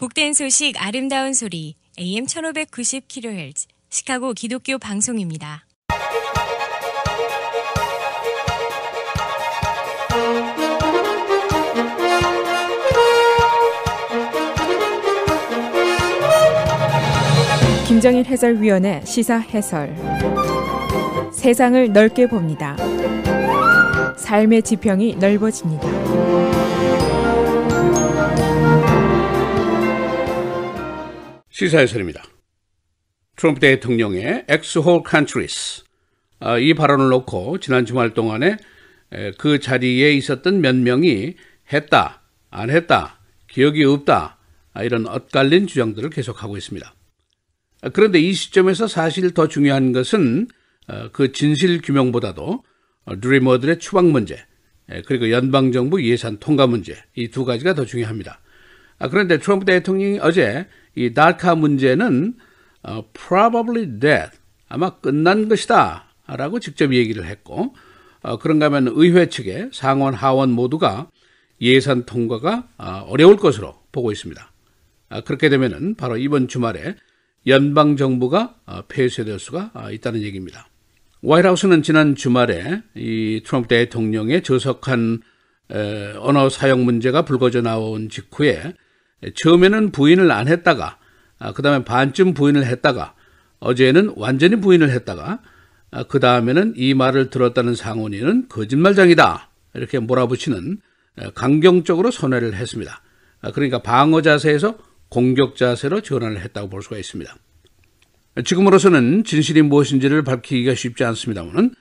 복된 소식 아름다운 소리 AM 1590kHz 시카고 기독교 방송입니다. 김정일 해설위원의 시사 해설. 세상을 넓게 봅니다. 삶의 지평이 넓어집니다. 시사 해설입니다. 트럼프 대통령의 X-Whole Countries, 이 발언을 놓고 지난 주말 동안에 그 자리에 있었던 몇 명이 했다, 안 했다, 기억이 없다, 이런 엇갈린 주장들을 계속하고 있습니다. 그런데 이 시점에서 사실 더 중요한 것은 그 진실 규명보다도 드리머들의 추방 문제, 그리고 연방정부 예산 통과 문제, 이 두 가지가 더 중요합니다. 그런데 트럼프 대통령이 어제 이 다카 문제는 probably dead, 아마 끝난 것이다 라고 직접 얘기를 했고, 그런가 하면 의회 측의 상원 하원 모두가 예산 통과가 어려울 것으로 보고 있습니다. 그렇게 되면은 바로 이번 주말에 연방정부가 폐쇄될 수가 있다는 얘기입니다. 화이트하우스는 지난 주말에 이 트럼프 대통령의 저속한 언어 사용 문제가 불거져 나온 직후에 처음에는 부인을 안 했다가 그 다음에 반쯤 부인을 했다가 어제는 완전히 부인을 했다가 그 다음에는 이 말을 들었다는 상원인은 거짓말장이다 이렇게 몰아붙이는 강경적으로 선회를 했습니다. 그러니까 방어 자세에서 공격 자세로 전환을 했다고 볼 수가 있습니다. 지금으로서는 진실이 무엇인지를 밝히기가 쉽지 않습니다만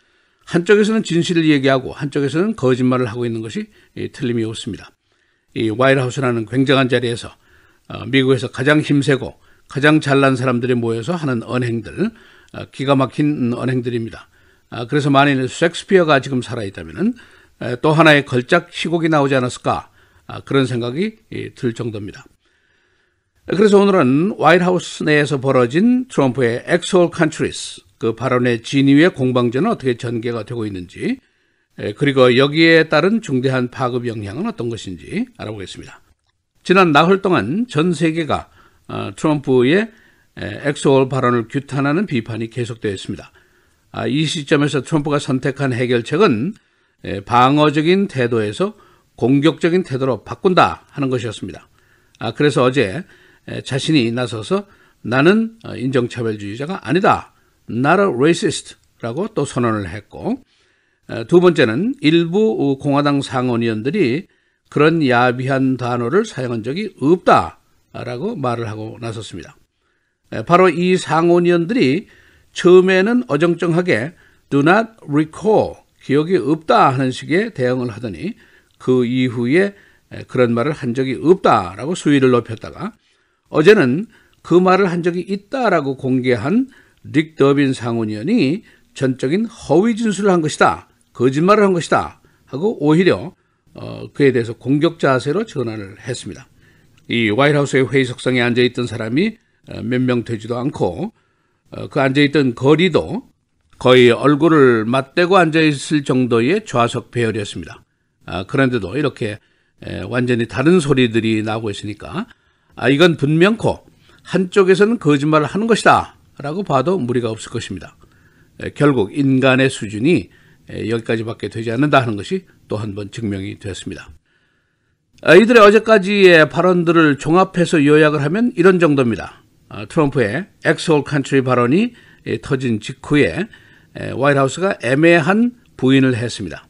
한쪽에서는 진실을 얘기하고 한쪽에서는 거짓말을 하고 있는 것이 틀림이 없습니다. 이 화이트하우스라는 굉장한 자리에서 미국에서 가장 힘세고 가장 잘난 사람들이 모여서 하는 언행들, 기가 막힌 언행들입니다. 그래서 만일 셰익스피어가 지금 살아있다면 또 하나의 걸작 희곡이 나오지 않았을까, 그런 생각이 들 정도입니다. 그래서 오늘은 화이트하우스 내에서 벌어진 트럼프의 X-Whole Countries, 그 발언의 진위의 공방전은 어떻게 전개가 되고 있는지, 그리고 여기에 따른 중대한 파급 영향은 어떤 것인지 알아보겠습니다. 지난 나흘 동안 전 세계가 트럼프의 X-Whole 발언을 규탄하는 비판이 계속되었습니다. 이 시점에서 트럼프가 선택한 해결책은 방어적인 태도에서 공격적인 태도로 바꾼다 하는 것이었습니다. 그래서 어제 자신이 나서서 나는 인종차별주의자가 아니다, not a racist 라고 또 선언을 했고, 두 번째는 일부 공화당 상원의원들이 그런 야비한 단어를 사용한 적이 없다라고 말을 하고 나섰습니다. 바로 이 상원의원들이 처음에는 어정쩡하게 do not recall, 기억이 없다 하는 식의 대응을 하더니 그 이후에 그런 말을 한 적이 없다라고 수위를 높였다가 어제는 그 말을 한 적이 있다라고 공개한 릭 더빈 상원의원이 전적인 허위 진술을 한 것이다, 거짓말을 한 것이다 하고 오히려 그에 대해서 공격 자세로 전환을 했습니다. 이 화이트하우스의 회의석상에 앉아있던 사람이 몇 명 되지도 않고 그 앉아있던 거리도 거의 얼굴을 맞대고 앉아있을 정도의 좌석 배열이었습니다. 그런데도 이렇게 완전히 다른 소리들이 나오고 있으니까 이건 분명코 한쪽에서는 거짓말을 하는 것이다 라고 봐도 무리가 없을 것입니다. 결국 인간의 수준이 여기까지밖에 되지 않는다 하는 것이 또 한 번 증명이 되었습니다. 이들의 어제까지의 발언들을 종합해서 요약을 하면 이런 정도입니다. 트럼프의 X-Whole Country 발언이 터진 직후에 화이트하우스가 애매한 부인을 했습니다.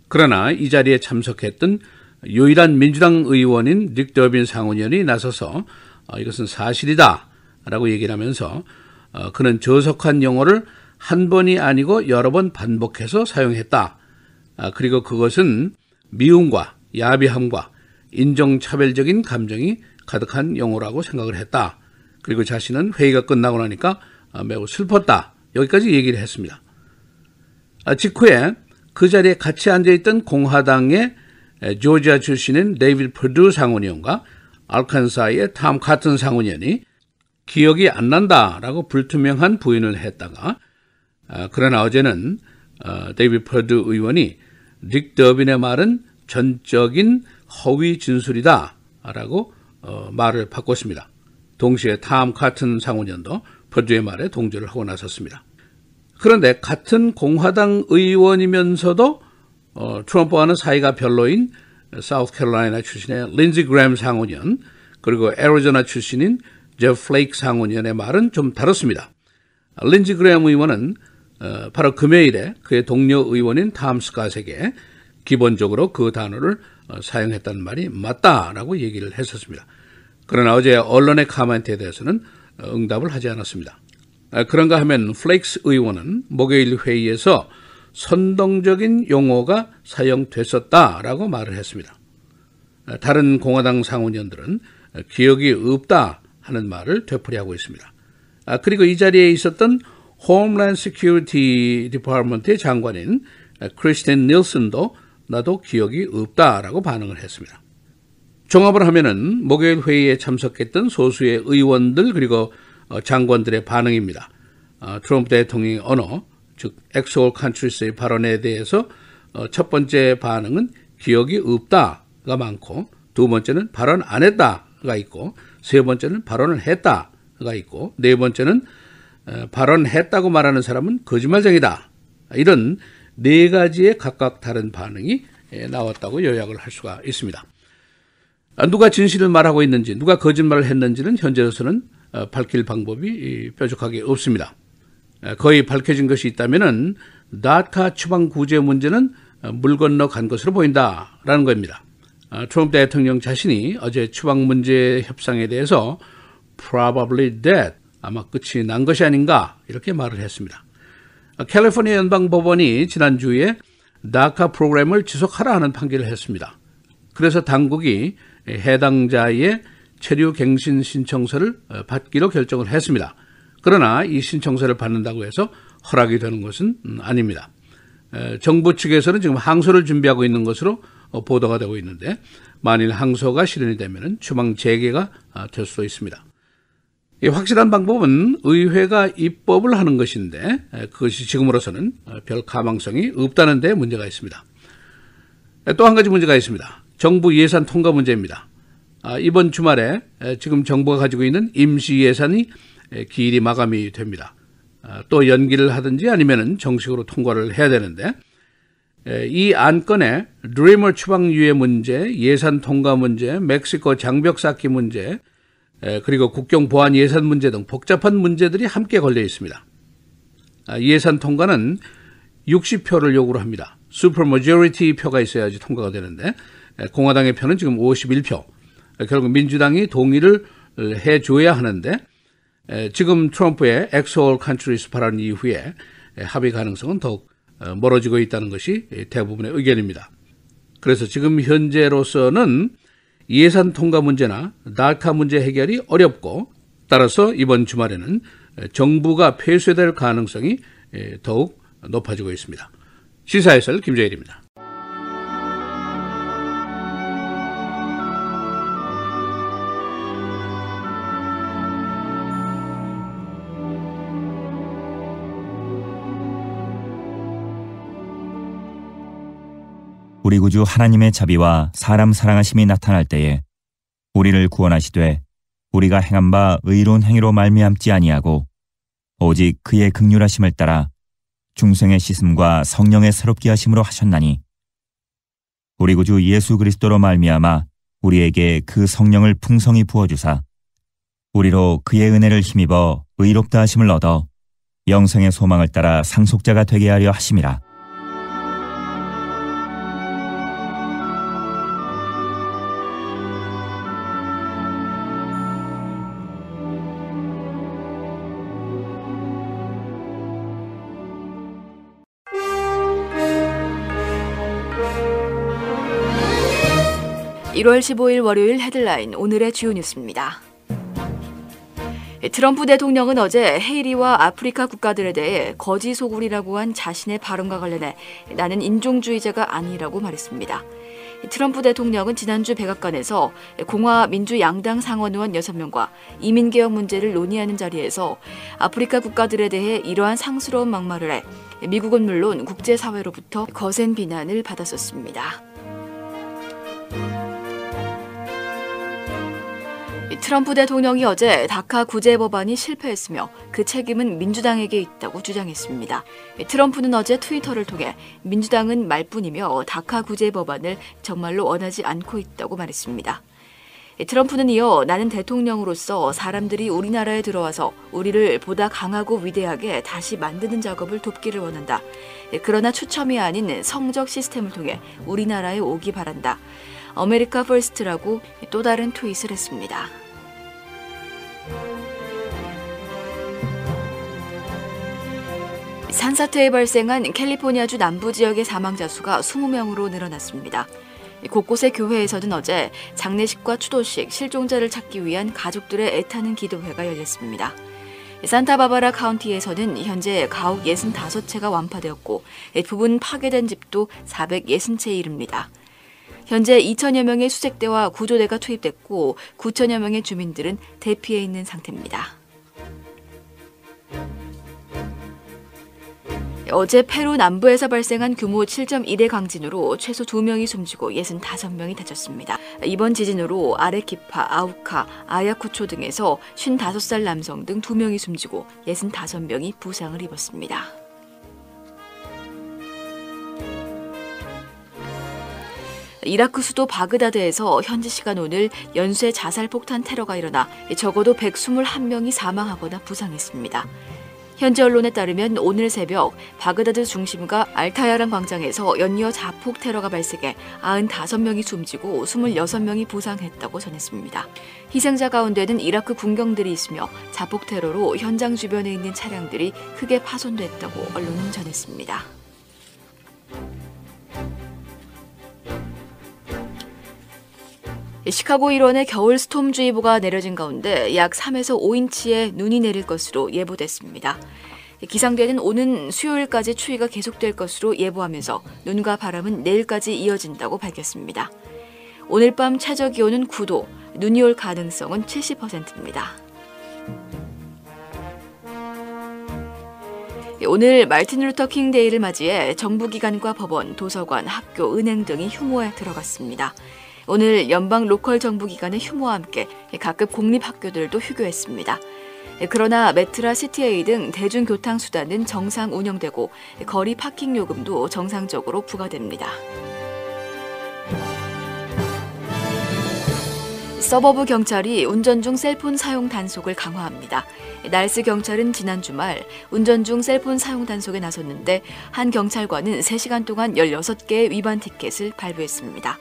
그러나 이 자리에 참석했던 유일한 민주당 의원인 릭 더빈 상원의원이 나서서 이것은 사실이다 라고 얘기를 하면서 그는 저속한 용어를 한 번이 아니고 여러 번 반복해서 사용했다. 그리고 그것은 미움과 야비함과 인종차별적인 감정이 가득한 용어라고 생각을 했다. 그리고 자신은 회의가 끝나고 나니까 매우 슬펐다. 여기까지 얘기를 했습니다. 직후에 그 자리에 같이 앉아있던 공화당의 조지아 출신인 데이비드 퍼두 상원의원과 알칸사의 탐 카튼 상원의원이 기억이 안 난다라고 불투명한 부인을 했다가 그러나 어제는 데이비드 퍼두 의원이 릭 더빈의 말은 전적인 허위 진술이다 라고 말을 바꿨습니다. 동시에 탐 카튼 상원의원도 퍼듀의 말에 동조를 하고 나섰습니다. 그런데 같은 공화당 의원이면서도 트럼프와는 사이가 별로인 사우스캐롤라이나 출신의 린지 그램 상원의원, 그리고 애리조나 출신인 제프 플레이크 상원의원의 말은 좀 다릅니다. 린지 그램 의원은 바로 금요일에 그의 동료 의원인 탐 스캇에게 기본적으로 그 단어를 사용했다는 말이 맞다라고 얘기를 했었습니다. 그러나 어제 언론의 카멘트에 대해서는 응답을 하지 않았습니다. 그런가 하면 플레이크 의원은 목요일 회의에서 선동적인 용어가 사용됐었다라고 말을 했습니다. 다른 공화당 상원의원들은 기억이 없다 하는 말을 되풀이하고 있습니다. 그리고 이 자리에 있었던 홈랜드 시큐리티 디파트먼트의 장관인 크리스틴 닐슨도 나도 기억이 없다라고 반응을 했습니다. 종합을 하면은 목요일 회의에 참석했던 소수의 의원들 그리고 장관들의 반응입니다. 트럼프 대통령의 언어, 즉 엑스홀 컨트리스의 발언에 대해서 첫 번째 반응은 기억이 없다가 많고, 두 번째는 발언 안 했다가 있고, 세 번째는 발언을 했다가 있고, 네 번째는 발언했다고 말하는 사람은 거짓말쟁이다. 이런 네 가지의 각각 다른 반응이 나왔다고 요약을 할 수가 있습니다. 누가 진실을 말하고 있는지, 누가 거짓말을 했는지는 현재로서는 밝힐 방법이 뾰족하게 없습니다. 거의 밝혀진 것이 있다면은 다카 추방 구제 문제는 물 건너 간 것으로 보인다라는 겁니다. 트럼프 대통령 자신이 어제 추방 문제 협상에 대해서 probably dead, 아마 끝이 난 것이 아닌가 이렇게 말을 했습니다. 캘리포니아 연방법원이 지난주에 다카 프로그램을 지속하라 하는 판결을 했습니다. 그래서 당국이 해당자의 체류 갱신 신청서를 받기로 결정을 했습니다. 그러나 이 신청서를 받는다고 해서 허락이 되는 것은 아닙니다. 정부 측에서는 지금 항소를 준비하고 있는 것으로 보도가 되고 있는데, 만일 항소가 실현이 되면 추방 재개가 될 수도 있습니다. 확실한 방법은 의회가 입법을 하는 것인데, 그것이 지금으로서는 별 가망성이 없다는 데 문제가 있습니다. 또 한 가지 문제가 있습니다. 정부 예산 통과 문제입니다. 이번 주말에 지금 정부가 가지고 있는 임시 예산이 기일이 마감이 됩니다. 또 연기를 하든지 아니면 정식으로 통과를 해야 되는데, 이 안건에 드리머 추방 유예 문제, 예산 통과 문제, 멕시코 장벽 쌓기 문제, 그리고 국경 보안 예산 문제 등 복잡한 문제들이 함께 걸려 있습니다. 예산 통과는 60표를 요구를 합니다. 슈퍼 머저리티 표가 있어야지 통과가 되는데, 공화당의 표는 지금 51표. 결국 민주당이 동의를 해줘야 하는데, 지금 트럼프의 엑스홀 컨트리스 발언 이후에 합의 가능성은 더욱 멀어지고 있다는 것이 대부분의 의견입니다. 그래서 지금 현재로서는 예산 통과 문제나 다카 문제 해결이 어렵고, 따라서 이번 주말에는 정부가 폐쇄될 가능성이 더욱 높아지고 있습니다. 시사해설 김재일입니다. 우리 구주 하나님의 자비와 사람 사랑하심이 나타날 때에 우리를 구원하시되 우리가 행한 바 의로운 행위로 말미암지 아니하고 오직 그의 긍휼하심을 따라 중생의 씻음과 성령의 새롭게 하심으로 하셨나니, 우리 구주 예수 그리스도로 말미암아 우리에게 그 성령을 풍성히 부어주사 우리로 그의 은혜를 힘입어 의롭다 하심을 얻어 영생의 소망을 따라 상속자가 되게 하려 하심이라. (1월 15일) 월요일 헤드라인, 오늘의 주요 뉴스입니다. 트럼프 대통령은 어제 헤이리와 아프리카 국가들에 대해 거지 소굴이라고 한 자신의 발언과 관련해 나는 인종주의자가 아니라고 말했습니다. 트럼프 대통령은 지난주 백악관에서 공화 민주 양당 상원의원 6명과 이민개혁 문제를 논의하는 자리에서 아프리카 국가들에 대해 이러한 상스러운 막말을 해 미국은 물론 국제사회로부터 거센 비난을 받았었습니다. 트럼프 대통령이 어제 다카 구제 법안이 실패했으며 그 책임은 민주당에게 있다고 주장했습니다. 트럼프는 어제 트위터를 통해 민주당은 말뿐이며 다카 구제 법안을 정말로 원하지 않고 있다고 말했습니다. 트럼프는 이어 나는 대통령으로서 사람들이 우리나라에 들어와서 우리를 보다 강하고 위대하게 다시 만드는 작업을 돕기를 원한다. 그러나 추첨이 아닌 성적 시스템을 통해 우리나라에 오기 바란다. 아메리카 퍼스트라고 또 다른 트윗을 했습니다. 산사태에 발생한 캘리포니아주 남부 지역의 사망자 수가 20명으로 늘어났습니다. 곳곳의 교회에서는 어제 장례식과 추도식, 실종자를 찾기 위한 가족들의 애타는 기도회가 열렸습니다. 산타바바라 카운티에서는 현재 가옥 65채가 완파되었고 부분 파괴된 집도 460채에 이릅니다. 현재 2천여 명의 수색대와 구조대가 투입됐고 9천여 명의 주민들은 대피해 있는 상태입니다. 어제 페루 남부에서 발생한 규모 7.1의 강진으로 최소 2명이 숨지고 65명이 다쳤습니다. 이번 지진으로 아레키파, 아우카, 아야쿠초 등에서 55살 남성 등 2명이 숨지고 65명이 부상을 입었습니다. 이라크 수도 바그다드에서 현지 시간 오늘 연쇄 자살 폭탄 테러가 일어나 적어도 121명이 사망하거나 부상했습니다. 현지 언론에 따르면 오늘 새벽 바그다드 중심가 알타야란 광장에서 연이어 자폭 테러가 발생해 95명이 숨지고 26명이 부상했다고 전했습니다. 희생자 가운데는 이라크 군경들이 있으며 자폭 테러로 현장 주변에 있는 차량들이 크게 파손됐다고 언론은 전했습니다. 시카고 일원에 겨울 스톰주의보가 내려진 가운데 약 3에서 5인치의 눈이 내릴 것으로 예보됐습니다. 기상대는 오는 수요일까지 추위가 계속될 것으로 예보하면서 눈과 바람은 내일까지 이어진다고 밝혔습니다. 오늘 밤 최저 기온은 9도, 눈이 올 가능성은 70%입니다. 오늘 마르틴 루터 킹 데이를 맞이해 정부기관과 법원, 도서관, 학교, 은행 등이 휴무에 들어갔습니다. 오늘 연방 로컬 정부기관의 휴무와 함께 각급 공립학교들도 휴교했습니다. 그러나 메트라, 시티A 등 대중교통수단은 정상 운영되고 거리 파킹 요금도 정상적으로 부과됩니다. 서버브 경찰이 운전 중 셀폰 사용 단속을 강화합니다. 날스 경찰은 지난 주말 운전 중 셀폰 사용 단속에 나섰는데 한 경찰관은 3시간 동안 16개의 위반 티켓을 발부했습니다.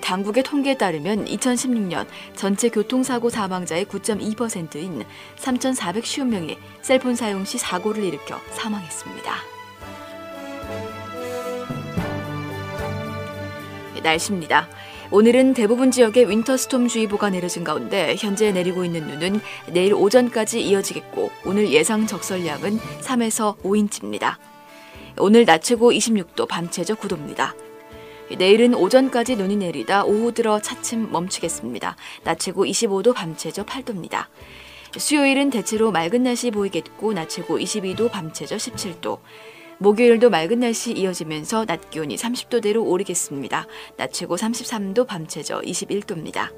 당국의 통계에 따르면 2016년 전체 교통사고 사망자의 9.2%인 3,450명이 셀폰 사용 시 사고를 일으켜 사망했습니다. 날씨입니다. 오늘은 대부분 지역에 윈터스톰주의보가 내려진 가운데 현재 내리고 있는 눈은 내일 오전까지 이어지겠고 오늘 예상 적설량은 3에서 5인치입니다. 오늘 낮 최고 26도, 밤 최저 9도입니다. 내일은 오전까지 눈이 내리다 오후 들어 차츰 멈추겠습니다. 낮 최고 25도, 밤 최저 8도입니다. 수요일은 대체로 맑은 날씨 보이겠고 낮 최고 22도, 밤 최저 17도. 목요일도 맑은 날씨 이어지면서 낮 기온이 30도대로 오르겠습니다. 낮 최고 33도, 밤 최저 21도입니다.